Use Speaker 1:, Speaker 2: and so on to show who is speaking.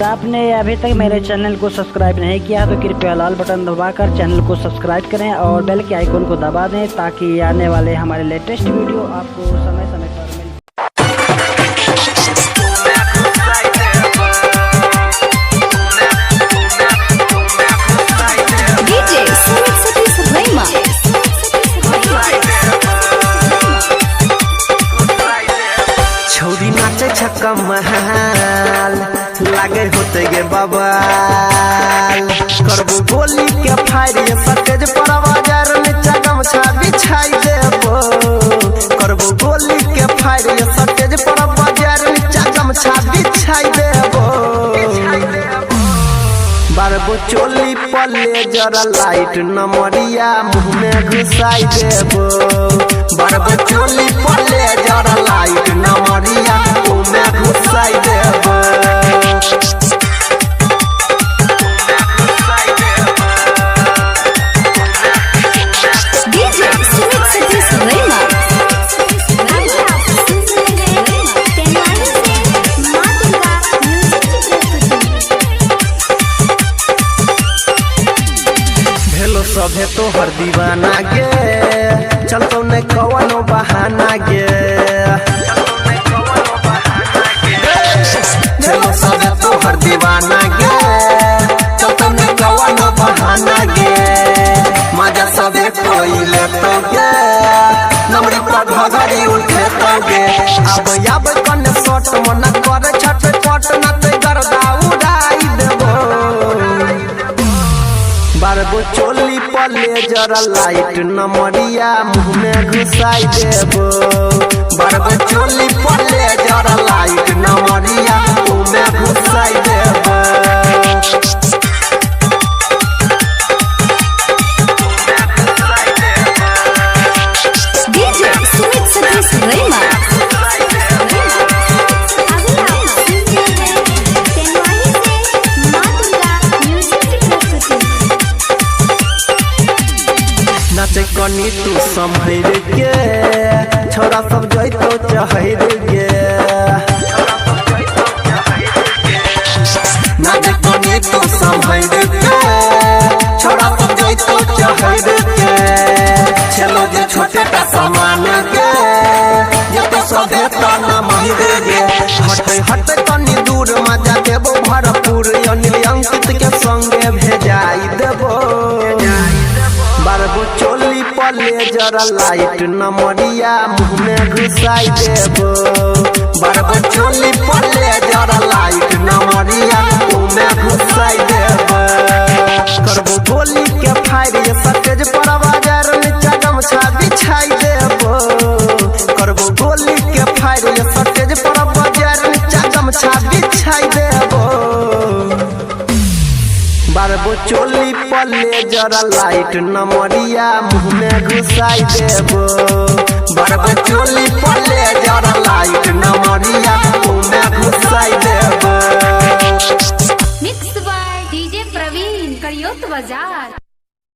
Speaker 1: तो आपने अभी तक मेरे चैनल को सब्सक्राइब नहीं किया तो कृपया लाल बटन दबाकर चैनल को सब्सक्राइब करें और बेल के आइकन को दबा दें ताकि आने वाले हमारे लेटेस्ट वीडियो आपको समय समय पर मिले।
Speaker 2: छौरी नाचे छक्का महल लागे होते गे बवाल करबो गोली के फायर ये सटेज पर बाजार में गमछा बिछाई देबो करबो गोली के फायर ये सटेज पर बाजार में गमछा बिछाई देबो बारबो चोली पल्ले जरा लाइट नमरिया मुंह में घुसाई देबो बारबो चोली पल्ले जरा लाइट नमरिया मुंह में घुसाई देबो सभे तो हर दीवाना गे चलतो न कवनो बहाना गे चलो सभे तो हर दीवाना गे चलतो न कवनो बहाना गे मजा सभे कोई लेतो गे नमरी पर घघरी उठे तो गे अब कन सोट मन कर छट पट न ते गर्दा उड़ाई देबो बारबो चोली पल्ले जरा लाइट नमरिया मुंह में घुसाई देबो बारबो चोली पल्ले जरा लाइट नमरिया मुंह में घुसाई देबो नाचे कनी तू संभर के छोरा सब जैतो चहर गे नाचे कनी तू संभर के छोरा सब जैतो चहर के चलो जे छोटे का सामान के ये तो सभे तना महिर गे हट कनी दूर मजा देबो भरपूर अनिल अंकित के संगे भेजाई देबो बारबो चोली पल्ले जरा लाइट नमरिया मुंह में घुसाई देबो बारबो चोली पल्ले जरा लाइट नमरिया मुंह में घुसाई देबो करबो गोली के फायर ये सटेज पर बाजार में गमछा बिछाई देबो करबो गोली के फायर ये सटेज पर बाजार में गमछा बिछाई देबो बारबो चोली पल्ले जरा लाइट नमरिया मुंह में घुसाई देबो बारबो चोली पल्ले जरा